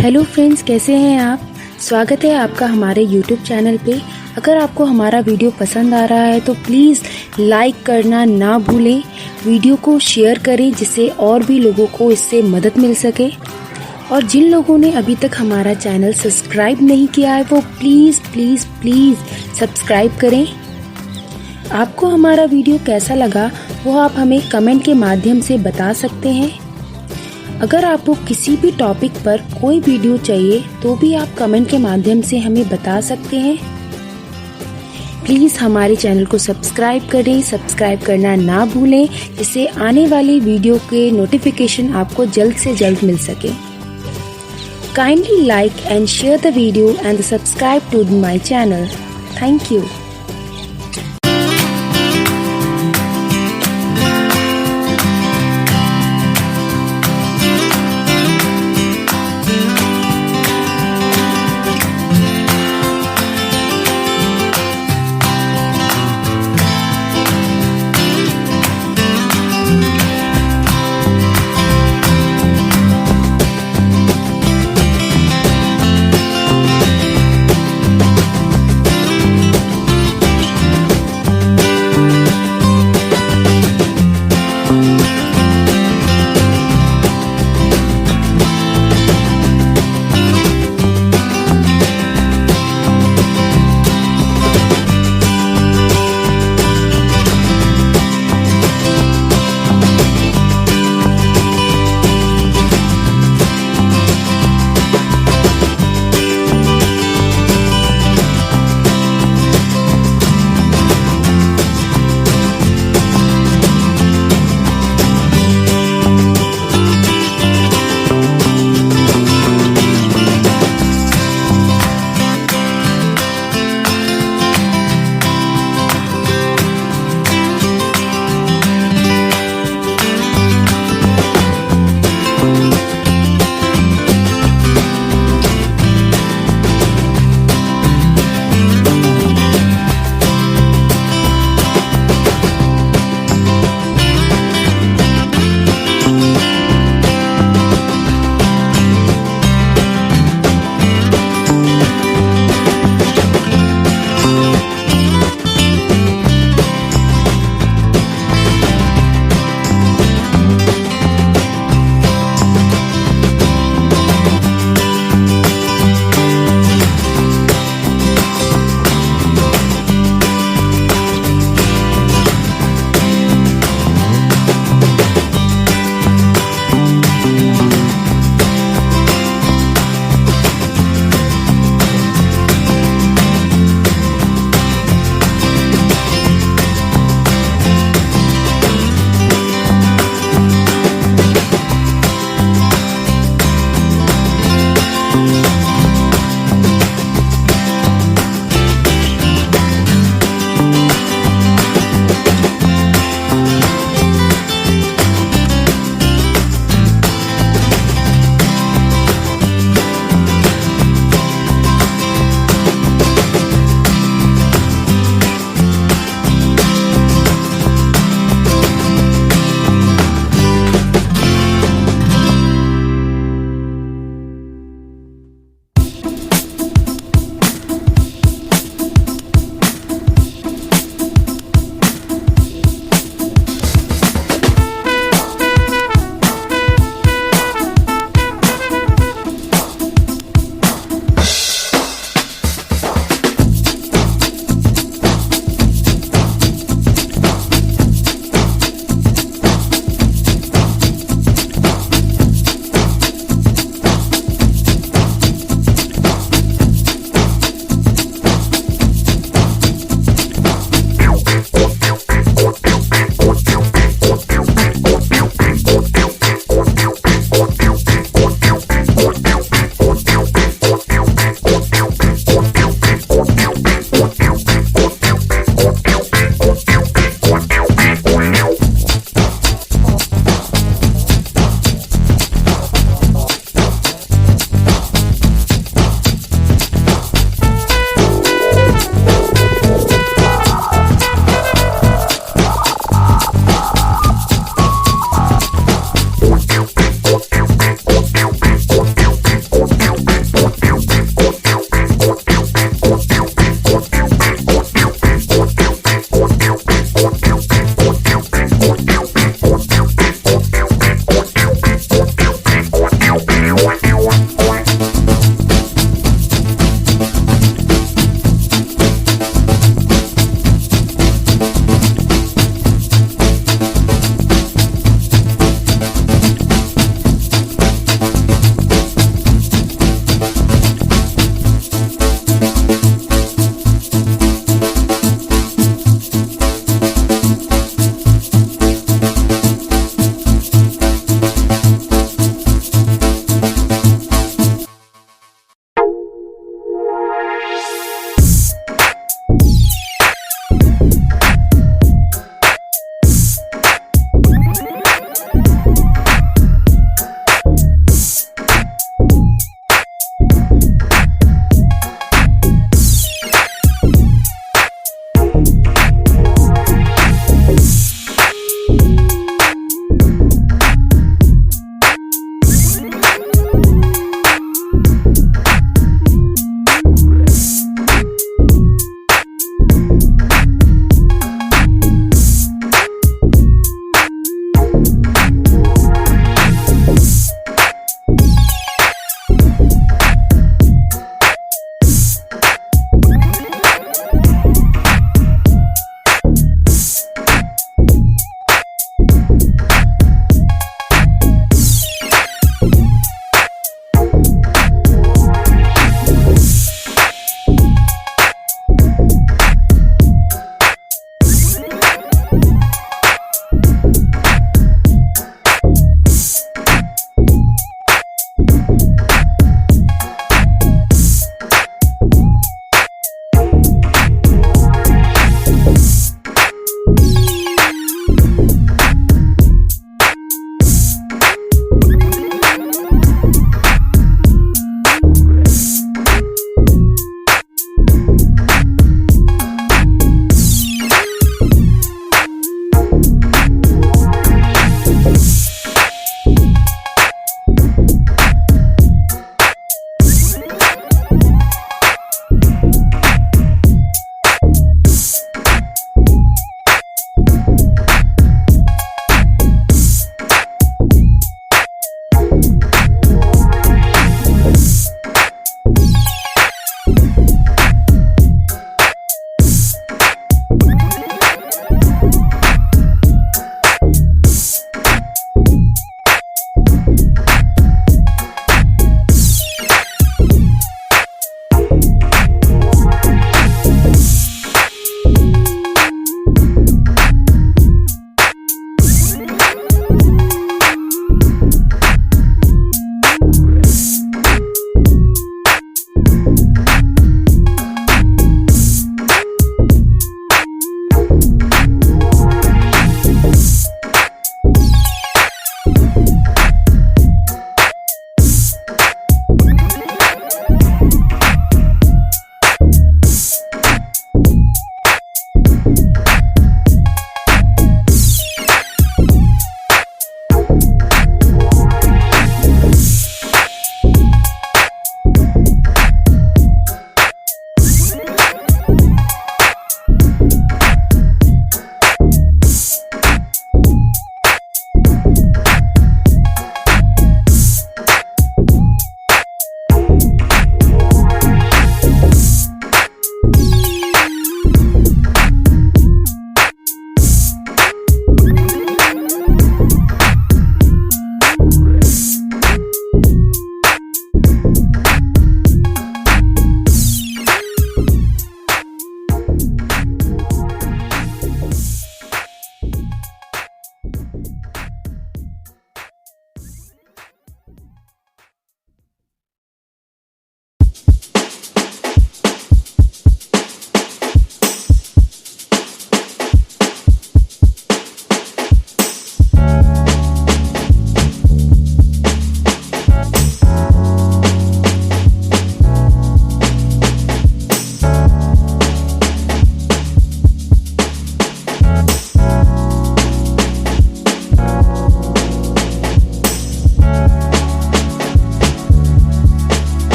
Hello friends, कैसे हैं आप। स्वागत है आपका हमारे यूट्यूब चैनल पे। अगर आपको हमारा वीडियो पसंद आ रहा है तो प्लीज़ लाइक करना ना भूलें। वीडियो को शेयर करें जिससे और भी लोगों को इससे मदद मिल सके। और जिन लोगों ने अभी तक हमारा चैनल सब्सक्राइब नहीं किया है वो प्लीज़ प्लीज़ प्लीज़ सब्सक्राइब करें। आपको हमारा वीडियो कैसा लगा वो आप हमें कमेंट के माध्यम से बता सकते हैं। अगर आपको किसी भी टॉपिक पर कोई वीडियो चाहिए तो भी आप कमेंट के माध्यम से हमें बता सकते हैं। प्लीज़ हमारे चैनल को सब्सक्राइब करें, सब्सक्राइब करना ना भूलें जिससे आने वाली वीडियो के नोटिफिकेशन आपको जल्द से जल्द मिल सके। Kindly like and share the video and subscribe to my channel. Thank you.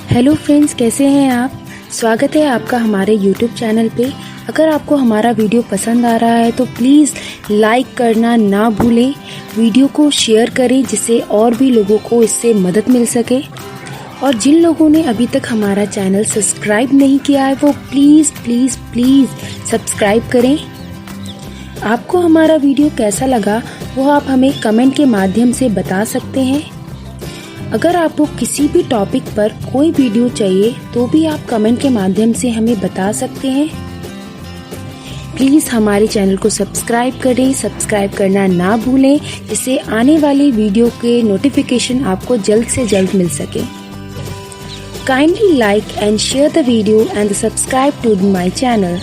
Hello friends, कैसे हैं आप। स्वागत है आपका हमारे यूट्यूब चैनल पे। अगर आपको हमारा वीडियो पसंद आ रहा है तो प्लीज़ लाइक करना ना भूलें। वीडियो को शेयर करें जिससे और भी लोगों को इससे मदद मिल सके। और जिन लोगों ने अभी तक हमारा चैनल सब्सक्राइब नहीं किया है वो प्लीज़ प्लीज़ प्लीज़ सब्सक्राइब करें। आपको हमारा वीडियो कैसा लगा वो आप हमें कमेंट के माध्यम से बता सकते हैं। अगर आपको किसी भी टॉपिक पर कोई वीडियो चाहिए तो भी आप कमेंट के माध्यम से हमें बता सकते हैं। प्लीज़ हमारे चैनल को सब्सक्राइब करें, सब्सक्राइब करना ना भूलें जिससे आने वाली वीडियो के नोटिफिकेशन आपको जल्द से जल्द मिल सके। Kindly like and share the video and subscribe to my channel.